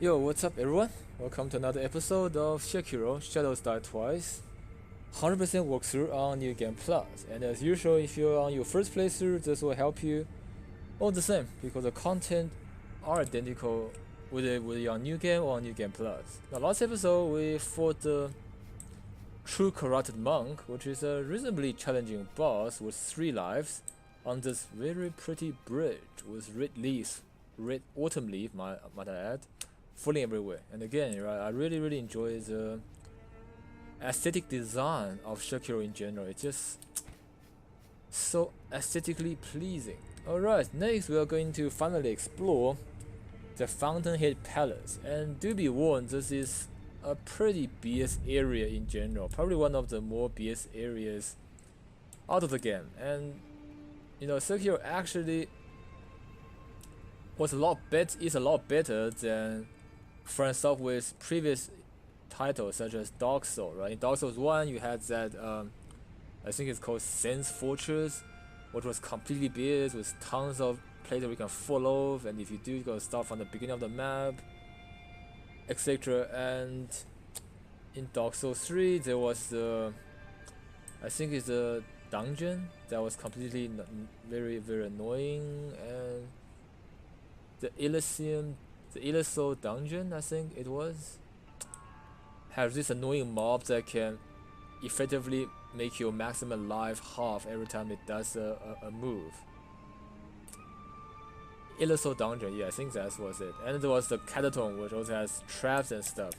Yo, what's up everyone? Welcome to another episode of Sekiro, Shadows Die Twice. 100% walkthrough on New Game Plus, and as usual, if you're on your first playthrough, this will help you all the same, because the content are identical whether you're on New Game or on New Game Plus. Now last episode we fought the True Corrupted Monk, which is a reasonably challenging boss with 3 lives, on this very pretty bridge with red autumn leaf, might I add, falling everywhere. And again, right, I really enjoy the aesthetic design of Sekiro in general. It's just so aesthetically pleasing. Alright, next we are going to finally explore the Fountainhead Palace. And do be warned, this is a pretty BS area in general. Probably one of the more BS areas out of the game. And you know, Sekiro actually is a lot better than From Software's previous titles, such as Dark Souls. Right, in Dark Souls 1 you had that I think it's called Sense Fortress, which was completely BS with tons of places we can follow, and if you do, you gotta start from the beginning of the map, etc. And in Dark Souls 3 there was the, I think it's a dungeon that was completely very annoying, and the Elysium dungeon, I think it was, has this annoying mob that can effectively make your maximum life half every time it does a move. Elysium dungeon, yeah, I think that was it. And there was the Catacomb, which also has traps and stuff.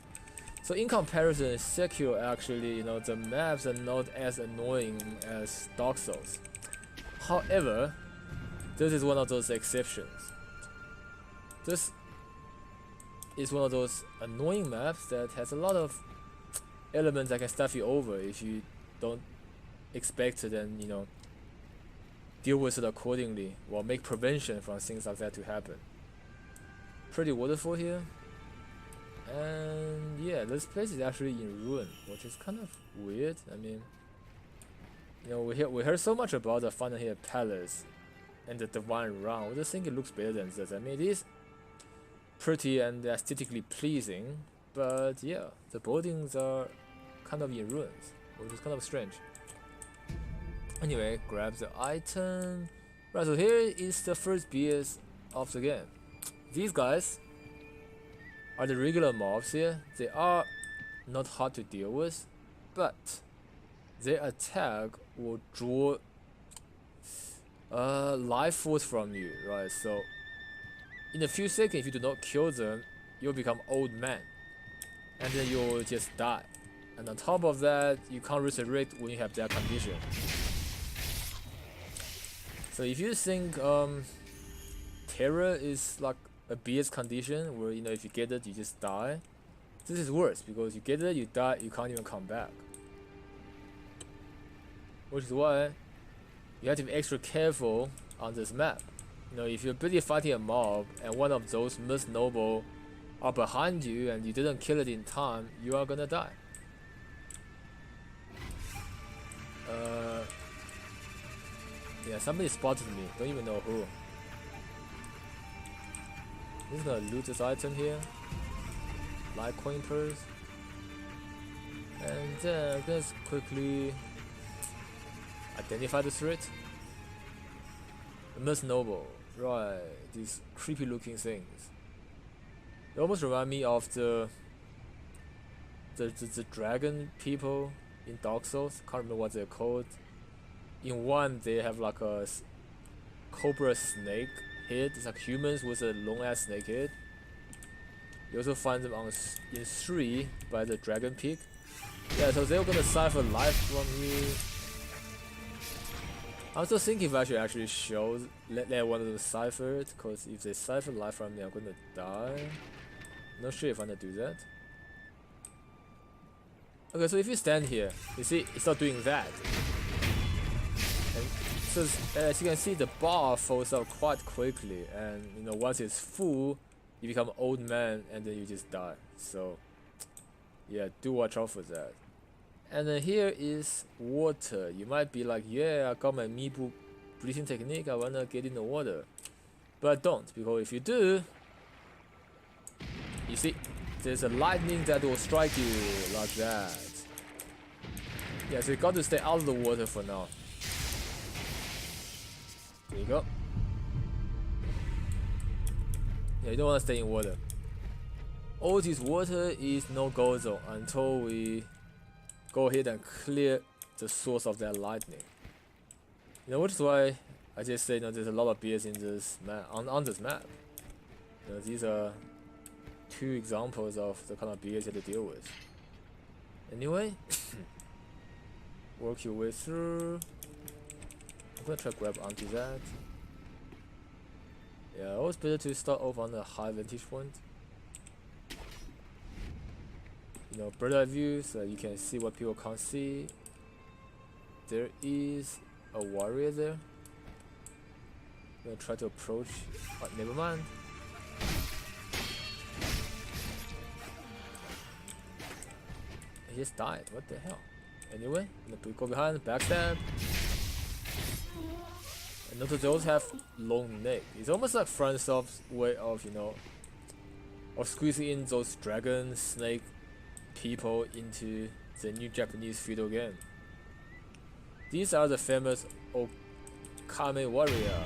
So in comparison, Sekiro actually, you know, the maps are not as annoying as Dark Souls. However, this is one of those exceptions. This is one of those annoying maps that has a lot of elements that can stuff you over if you don't expect it, and you know, deal with it accordingly, or make prevention from things like that to happen. Pretty waterfall here, and yeah, this place is actually in ruin, which is kind of weird. I mean, you know, we heard so much about the Fountainhead Palace and the Divine Realm. We just think it looks better than this. I mean, it is pretty and aesthetically pleasing, but yeah, the buildings are kind of in ruins, which is kind of strange. Anyway, grab the item. Right, so here is the first BS of the game. These guys are the regular mobs here. They are not hard to deal with, but their attack will draw life force from you, right? So in a few seconds, if you do not kill them, you'll become old man, and then you'll just die. And on top of that, you can't resurrect when you have that condition. So if you think terror is like a BS condition where, you know, if you get it you just die, this is worse, because you get it, you die, you can't even come back. Which is why you have to be extra careful on this map. You know, if you're busy fighting a mob and one of those most noble are behind you and you didn't kill it in time, you are gonna die. Yeah, somebody spotted me, don't even know who. Just gonna loot this item here, Litecoin purse, and then let's quickly identify the threat. The most noble, right? These creepy looking things. They almost remind me of the dragon people in Dark Souls. Can't remember what they're called. In one, they have like a cobra snake head. It's like humans with a long ass snake head. You also find them in 3 by the dragon peak. Yeah, so they're gonna siphon life from you. I'm still thinking if I should actually let one of them cipher it, because if they siphon life from me, I'm gonna die. Not sure if I'm gonna do that. Okay, so if you stand here, you see it's not doing that. And so as you can see, the bar fills up quite quickly, and you know, once it's full, you become an old man and then you just die. So yeah, do watch out for that. And then here is water. You might be like, yeah, I got my Mibu breathing technique, I wanna get in the water. But don't, because if you do, You see, there's a lightning that will strike you like that. Yeah, so you got to stay out of the water for now. There you go. Yeah, you don't want to stay in water. All this water is no go zone until we go ahead and clear the source of that lightning. You know, which is why I just say, you know, there's a lot of BS in this map, on this map. You know, these are two examples of the kind of BS you have to deal with. Anyway, work your way through. I'm gonna try to grab onto that. Yeah, always better to start off on a high vantage point. You know, bird's eye view, so you can see what people can't see. There is a warrior there. I'm gonna try to approach. Oh, never mind. He just died. What the hell? Anyway, I'm gonna go behind, backstab. And notice those have long neck. It's almost like FromSoft's way of, you know, of squeezing in those dragon, snake people into the new Japanese feudal game. These are the famous Okame warrior.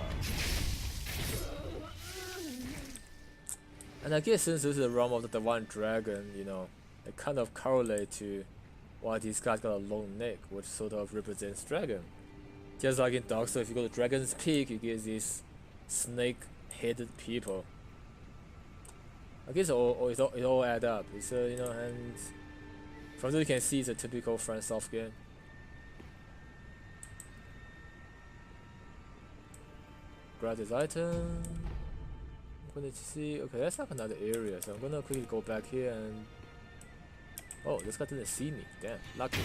And I guess since this is the realm of the divine dragon, you know, it kind of correlate to why these guys got a long neck, which sort of represents dragon. Just like in Dark Souls, if you go to Dragon's Peak, you get these snake-headed people. I guess it all add up. It's you know, and from there you can see it's a typical FromSoft game. Grab this item. I'm gonna see. Okay, that's like another area, so I'm gonna quickly go back here and. Oh, this guy didn't see me. Damn, lucky.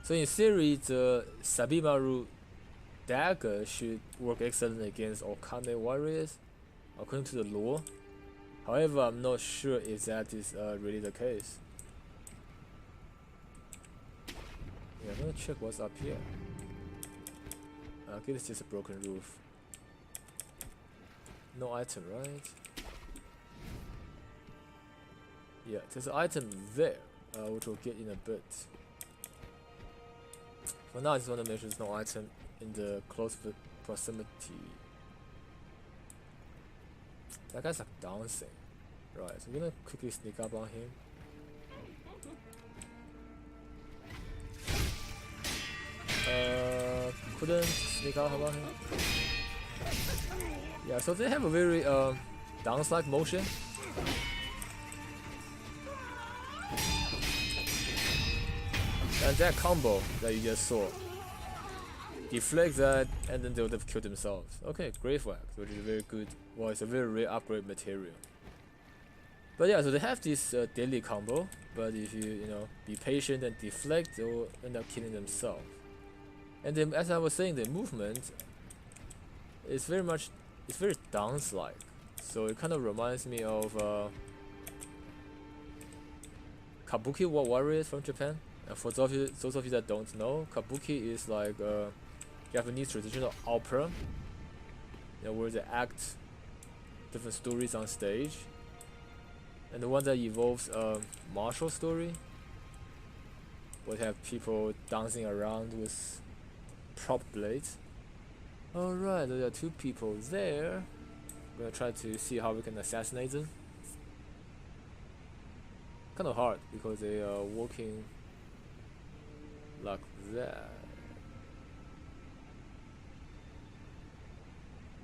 So in theory, the Sabimaru dagger should work excellently against Okame warriors, according to the lore. However, I'm not sure if that is really the case. Yeah, I'm gonna check what's up here. Okay, it's just a broken roof. No item, right? Yeah, there's an item there, which we'll get in a bit. For now, I just want to make sure there's no item in the close proximity. That guy's like dancing. Right, so we're gonna quickly sneak up on him. Couldn't sneak up on him. Yeah, so they have a very dance-like motion. And that combo that you just saw, deflect that, and then they would have killed themselves. Okay, Grave Wax, which is a very good, well, it's a very rare upgrade material. But yeah, so they have this daily combo, but if you know, be patient and deflect, they will end up killing themselves. And then, as I was saying, the movement is it's very dance-like. So it kind of reminds me of Kabuki warriors from Japan. And for those of you that don't know, Kabuki is like a Japanese traditional opera, you know, where they act different stories on stage. And the one that involves a martial story would have people dancing around with prop blades. Alright, there are two people there. I'm gonna try to see how we can assassinate them. Kind of hard because they are walking like that.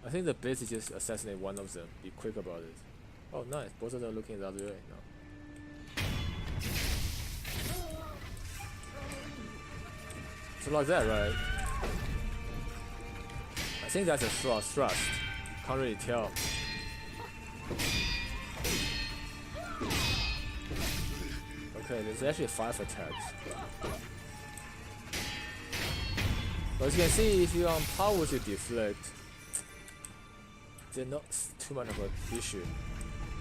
I think the best is just assassinate one of them. Be quick about it. Oh, nice. Both of them are looking the other way now. So like that, right? I think that's a thrust. Can't really tell. Okay, there's actually 5 attacks. But as you can see, if you're on power to deflect, they're not too much of an issue.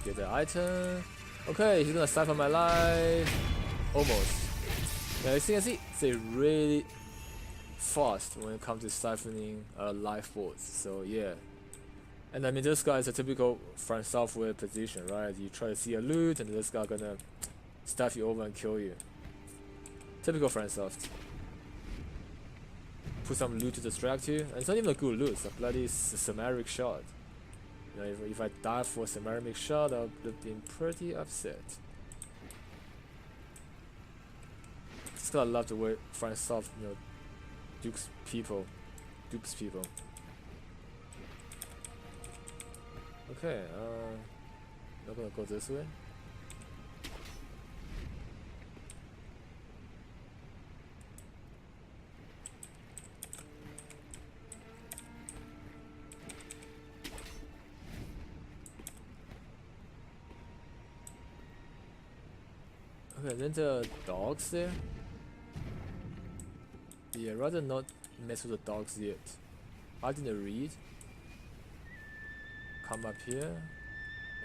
Get the item. Okay, he's gonna suffer my life. Almost. Yeah, as you can see, they're really fast when it comes to siphoning life force. So yeah, And I mean, this guy is a typical front software position, right? You try to see a loot, and this guy gonna stuff you over and kill you. Typical front soft. Put some loot to distract you, and it's not even a good loot. It's a bloody Samaric shot. You know, if I died for a Samaric shot, I would have been pretty upset. Just gotta love the way front soft, you know, dupes people. Okay, not gonna go this way. Okay, then the dogs there. Yeah, rather not mess with the dogs yet. I didn't read. Come up here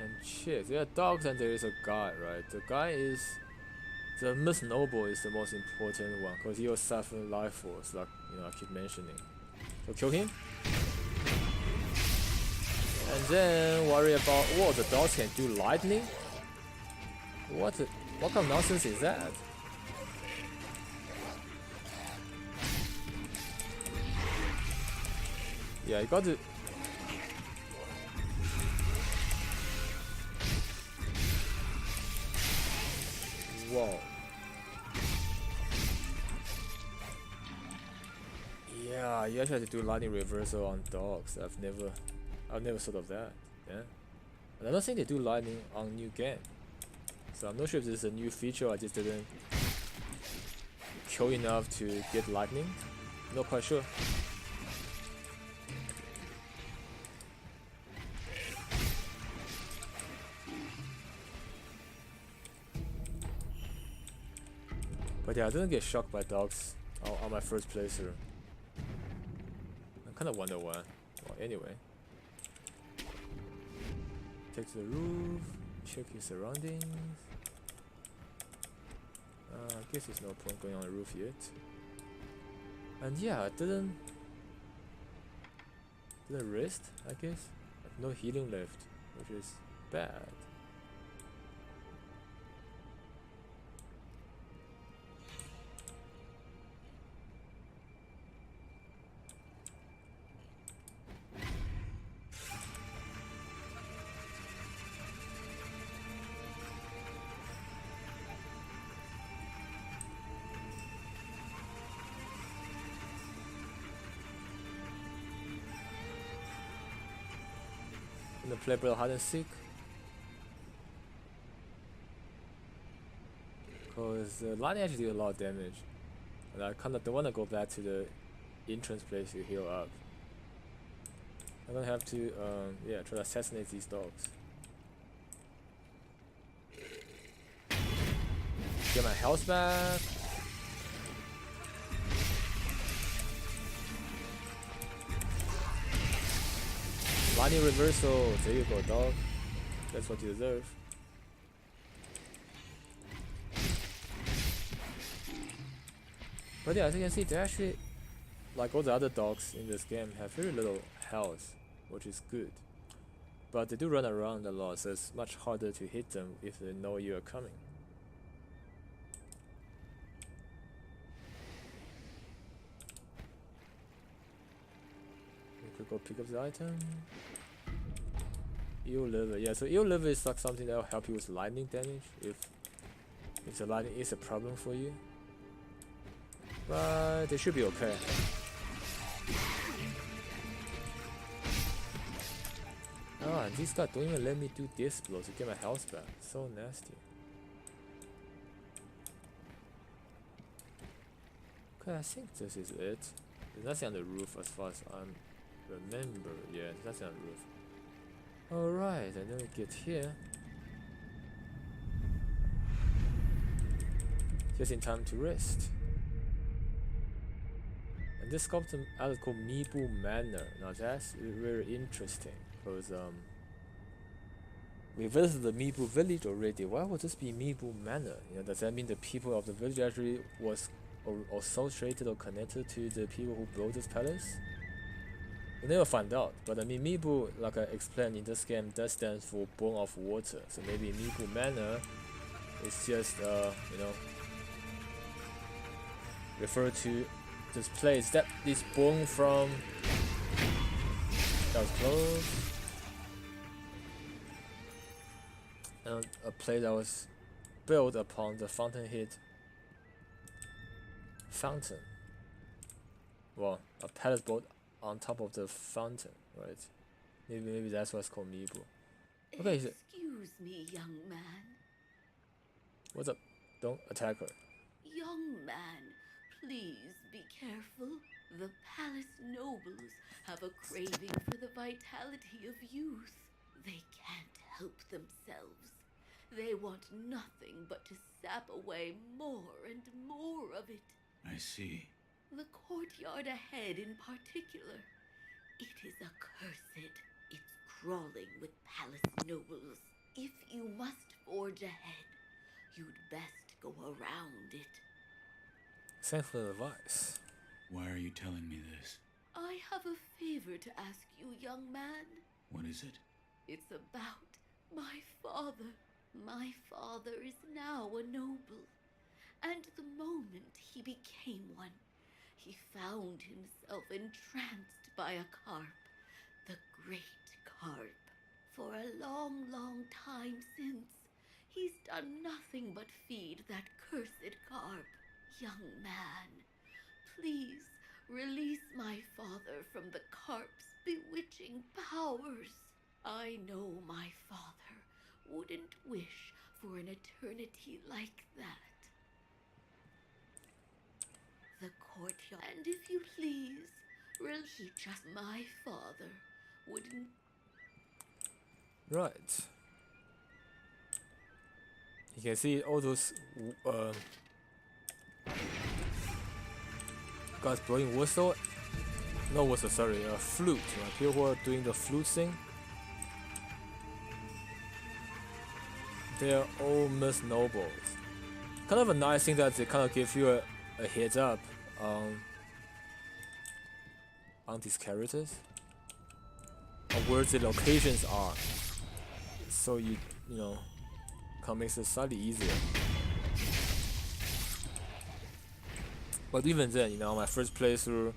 and check. There are dogs and there is a guy, right? The guy is the most noble is the most important one because he will suffer life force, like you know I keep mentioning. So kill him. And then worry about the dogs can do lightning? What kind of nonsense is that? Yeah, you got to. Whoa. Yeah, you actually have to do lightning reversal on dogs. I've never thought of that. Yeah. And I don't think they do lightning on new game. So I'm not sure if this is a new feature. I just didn't kill enough to get lightning. Not quite sure. But yeah, I didn't get shocked by dogs on my first playthrough. I kind of wonder why. Well, anyway. Take to the roof, check your surroundings. I guess there's no point going on the roof yet. And yeah, I didn't rest, I guess. Like no healing left, which is bad. Gonna play a bit of hide and seek. Because lightning actually did a lot of damage. And I kinda don't wanna go back to the entrance place to heal up. I'm gonna have to yeah, try to assassinate these dogs. Get my health back. Lightning reversal, there you go, dog. That's what you deserve. But yeah, as you can see, they actually, like all the other dogs in this game, have very little health, which is good. But they do run around a lot, so it's much harder to hit them if they know you are coming. We could go pick up the item. Eel liver, yeah, so eel liver is like something that will help you with lightning damage if the lightning is a problem for you. But they should be okay. Oh, and these guys don't even let me do this blow to get my health back. So nasty. Okay, I think this is it. There's nothing on the roof as far as I remember. Yeah, there's nothing on the roof. Alright, and then we get here. Just in time to rest. And this sculpture is called Mibu Manor. Now that's very interesting because we visited the Mibu village already. Why would this be Mibu Manor? You know, does that mean the people of the village actually was associated or connected to the people who built this palace? We never find out, but I mean, Mibu, like I explained in this game, does stand for Born of Water. So maybe Mibu Manor is just, you know, refer to this place that is born from. That was close. And a place that was built upon the Fountainhead fountain. Well, a palace built on top of the fountain, right? Maybe that's what's called Mibu. Okay. Excuse me, young man. What's up? Don't attack her. Young man, please be careful. The palace nobles have a craving for the vitality of youth. They can't help themselves. They want nothing but to sap away more and more of it. I see. The courtyard ahead in particular. It is accursed. It's crawling with palace nobles. If you must forge ahead, you'd best go around it. Thanks for the advice. Why are you telling me this? I have a favor to ask you, young man. What is it? It's about my father. My father is now a noble, and the moment he became one, he found himself entranced by a carp, the great carp. For a long, long time since, he's done nothing but feed that cursed carp. Young man, please release my father from the carp's bewitching powers. I know my father wouldn't wish for an eternity like that. The courtyard, and if you please, he just my father wouldn't. Right. You can see all those guys blowing whistle. No whistle, sorry, flute. People who are doing the flute thing. They're all Miss Nobles. Kind of a nice thing that they kind of give you a heads up on these characters, on where the locations are, so you know, kind of makes it slightly easier. But even then, you know, my first playthrough,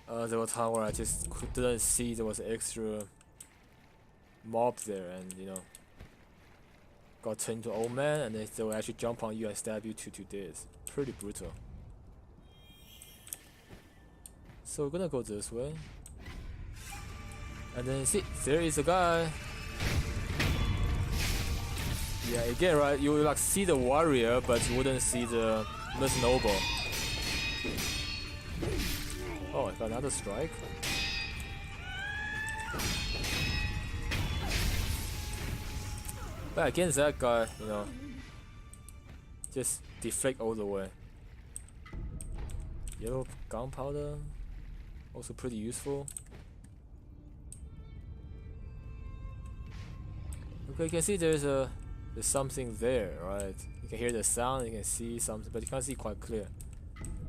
there was a time where I just didn't see there was an extra mob there, and you know, got turned into old man, and then they will actually jump on you and stab you to death. Pretty brutal. So we're gonna go this way, and then see, there is a guy. Yeah, again, right? You will like see the warrior, but you wouldn't see the Miss Noble. Oh, I got another strike. But against that guy, you know, just deflect all the way. Yellow gunpowder, also pretty useful. Okay, you can see there's something there, right? You can hear the sound, you can see something, but you can't see quite clear.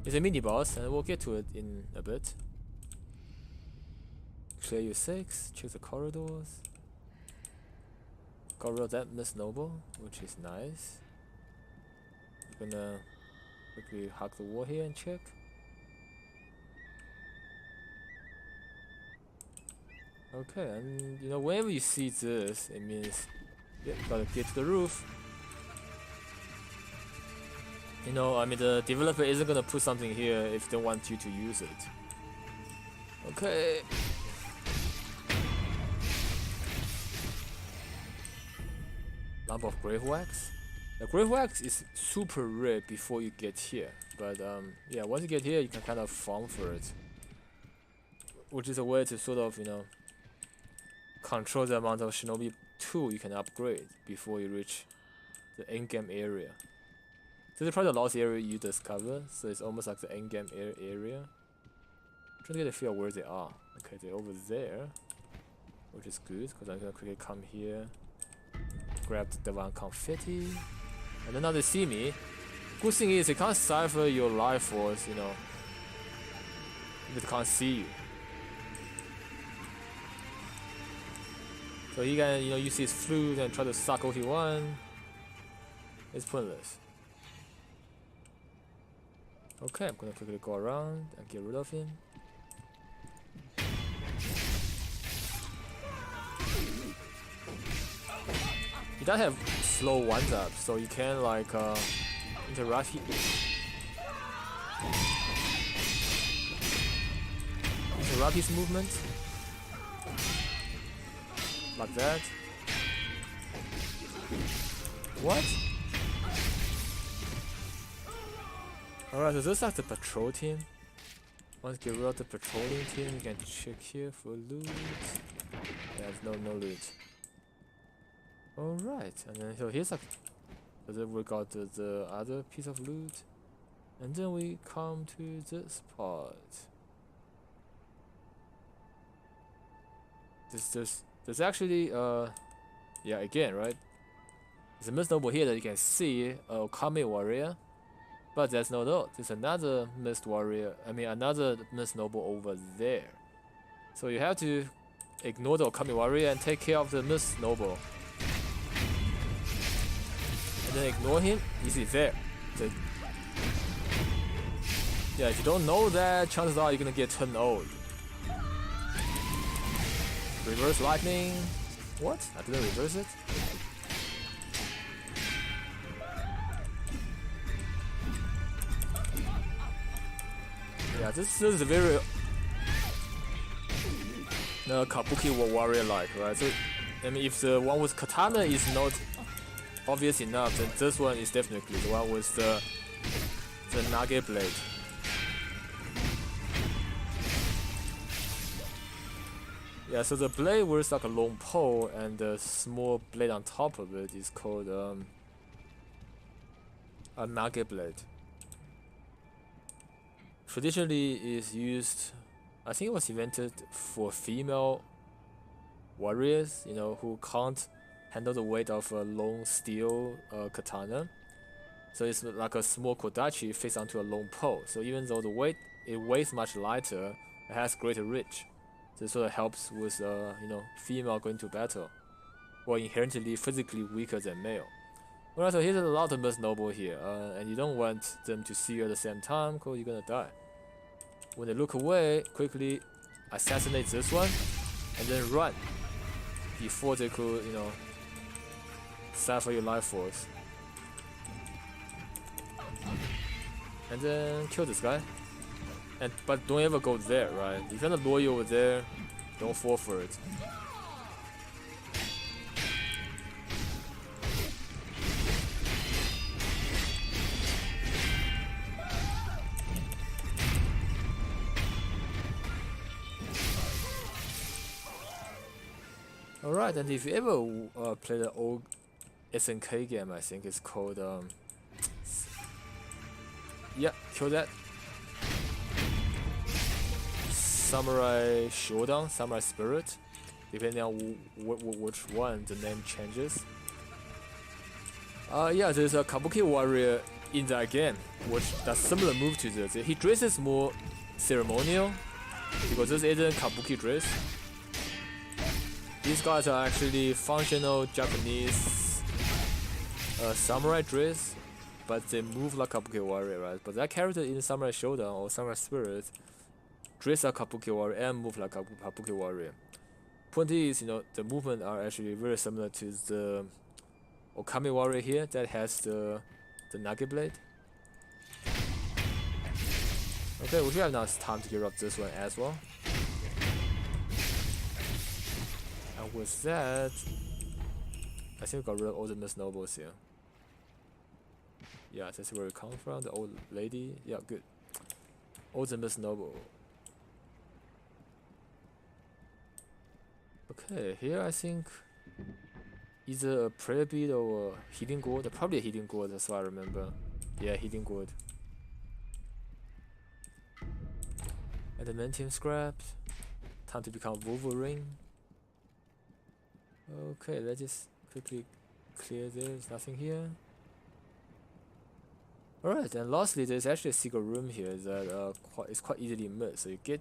It's a mini boss, and we'll get to it in a bit. Clear your 6, check the corridors. Got rid of that Miss Noble, which is nice. I'm gonna quickly hack the wall here and check. Okay, and you know, whenever you see this, it means you gotta get to the roof. You know, I mean, the developer isn't gonna put something here if they want you to use it. Okay. Lump of grave wax. The grave wax is super rare before you get here, but yeah, once you get here, you can kind of farm for it, which is a way to sort of, you know, control the amount of shinobi tool you can upgrade before you reach the end game area. This is probably the last area you discover, so it's almost like the end game area. I'm trying to get a feel where they are. Okay, they're over there, which is good because I'm gonna quickly come here, grab the divine confetti, and then now they see me. Good thing is they can't cipher your life force, you know, if they can't see you. So he can, use his flute and try to suck all he wants. It's pointless. Okay, I'm gonna quickly go around and get rid of him. He does have slow ones up, so you can like interrupt his movement like that. What? Alright, so this is the patrol team. Once you get rid of the patrolling team, you can check here for loot. There's no loot. Alright, and then so here's so then we got the other piece of loot. And then we come to this part. There's actually yeah, again, right? There's a mist noble here that you can see, a Kami warrior. But there's no note. There's another mist warrior. Another mist noble over there. So you have to ignore the Okami warrior and take care of the mist noble. And then ignore him. You see there. Yeah, if you don't know that, chances are you're gonna get turned old. Reverse lightning. What? I didn't reverse it. Yeah, this is a very Kabuki warrior like, right? So, if the one with katana is not obvious enough, then this one is definitely the one with the nage blade. Yeah, so the blade works like a long pole, and the small blade on top of it is called a nage blade. Traditionally is used, I think it was invented for female warriors, who can't handle the weight of a long steel katana. So it's like a small kodachi fixed onto a long pole. So even though it weighs much lighter, it has greater reach. So it sort of helps with female going to battle, or inherently physically weaker than male. Alright, so here's a lot of mist noble here, and you don't want them to see you at the same time, because you're gonna die. When they look away, quickly assassinate this one, and then run before they could, suffer your life force. And then kill this guy. But don't ever go there, right? If you're not loyal over there, don't fall for it. Alright, and if you ever play the old SNK game, I think it's called yeah, kill that. Samurai Shodown, Samurai Spirit. Depending on which one, the name changes. Yeah, there's a Kabuki warrior in that game, which does similar move to this. He dresses more ceremonial, because this isn't Kabuki dress. These guys are actually functional Japanese samurai dress, but they move like Kabuki warrior, right? But that character in Samurai Shodown or Samurai Spirit dress like Kabuki warrior and move like Kabuki warrior. Point is, the movement are actually very similar to the Okami warrior here that has the nage blade. Okay, we should have enough time to get rid of this one as well. And with that, I think we got rid of all the mist nobles here. Yeah, that's where we come from, the old lady. Yeah, good. All the mist noble. Okay, here I think either a prayer bead or a healing gourd. Probably a healing gourd, that's what I remember. Yeah, healing gourd. Adamantium scraps. Time to become Wolverine. Okay, let's just quickly clear this. There's nothing here. Alright, and lastly, there's actually a secret room here that is quite easily missed. So you get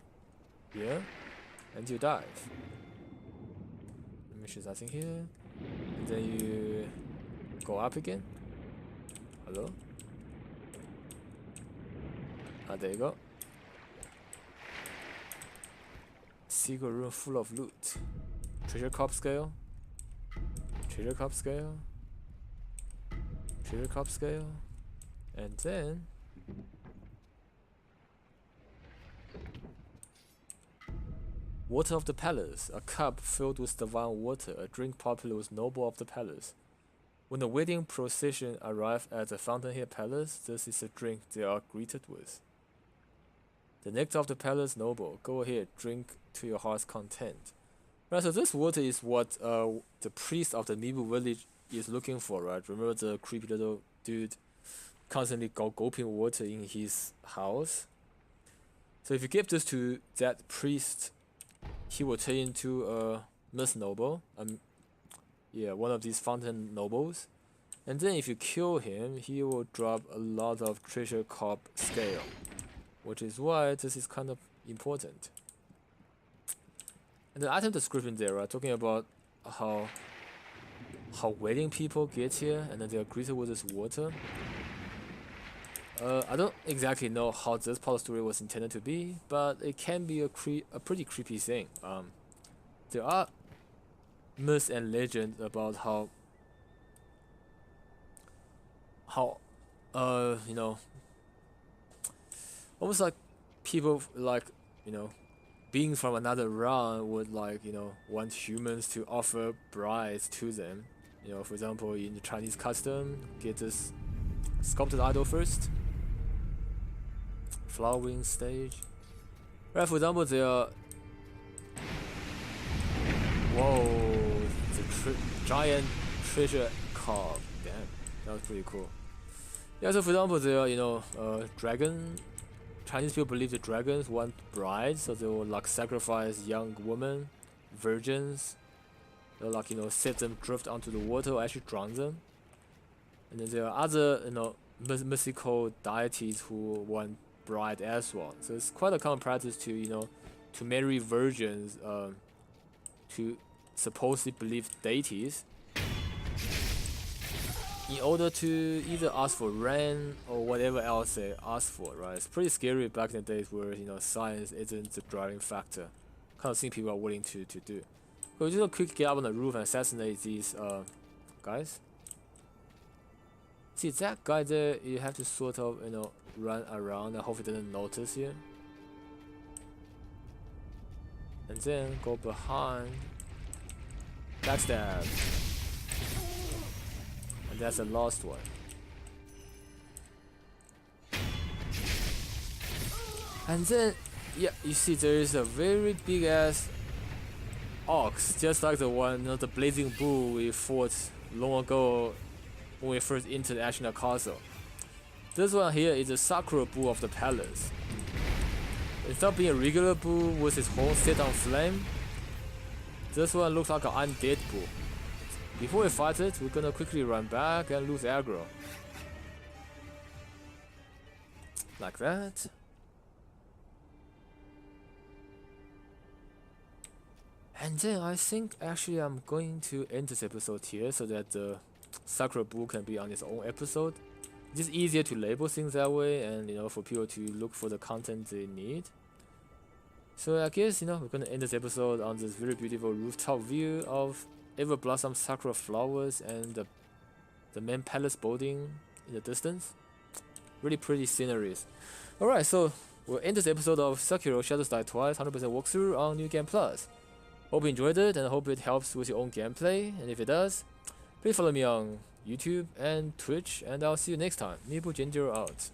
here and you dive. Mission's nothing here. And then you go up again. Hello? Ah, there you go. Secret room full of loot. Treasure cup scale. Treasure cup scale. Treasure cup scale. And then Water of the Palace, a cup filled with divine water, a drink popular with noble of the palace. When the wedding procession arrive at the Fountainhead Palace, this is a drink they are greeted with. The nectar of the palace noble, go ahead, drink to your heart's content. Right, so this water is what the priest of the Mibu village is looking for, right? Remember the creepy little dude constantly gulping water in his house? So if you give this to that priest, he will turn into a Miss Noble, yeah, one of these fountain nobles. And then if you kill him, he will drop a lot of treasure cup scale, which is why this is kind of important. And the item description there, right, talking about how wedding people get here and then they are greeted with this water. I don't exactly know how this part of the story was intended to be, but it can be a pretty creepy thing. There are myths and legends about how you know, almost like people like, you know, beings from another realm would, like, you know, want humans to offer brides to them. You know, for example, in the Chinese custom, get this sculpted idol first. Flowering stage. Right, for example, there are... Whoa, the giant treasure cup. Damn, that was pretty cool. Yeah, so for example, there are, you know, dragon. Chinese people believe the dragons want brides, so they will like sacrifice young women, virgins. They'll, like, you know, set them drift onto the water or actually drown them. And then there are other, you know, mythical deities who want bride as well. So it's quite a common practice to, you know, to marry virgins to supposedly believed deities in order to either ask for rain or whatever else they ask for, right? It's pretty scary back in the days where, you know, science isn't the driving factor. Kind of thing people are willing to do. So we're just gonna quickly get up on the roof and assassinate these guys. See that guy there, you have to sort of, you know, run around and hope he doesn't notice you. And then go behind. Backstab. And that's the last one. And then, yeah, you see there is a very big ass ox, just like the one, you know, the blazing bull we fought long ago when we first entered the Ashina Castle. This one here is a Sakura bull of the palace. Instead of being a regular bull with its horn set on flame, this one looks like an undead bull. Before we fight it, we're gonna quickly run back and lose aggro. Like that. And then I think actually I'm going to end this episode here so that the Sakura bull can be on its own episode. It's just easier to label things that way, and, you know, for people to look for the content they need. So I guess, you know, we're gonna end this episode on this very beautiful rooftop view of ever blossom sakura flowers and the main palace building in the distance. Really pretty sceneries. Alright, so we'll end this episode of Sekiro Shadows Die Twice 100% walkthrough on New Game Plus. Hope you enjoyed it and I hope it helps with your own gameplay, and if it does, please follow me on YouTube and Twitch, and I'll see you next time. Mibu Ginger out.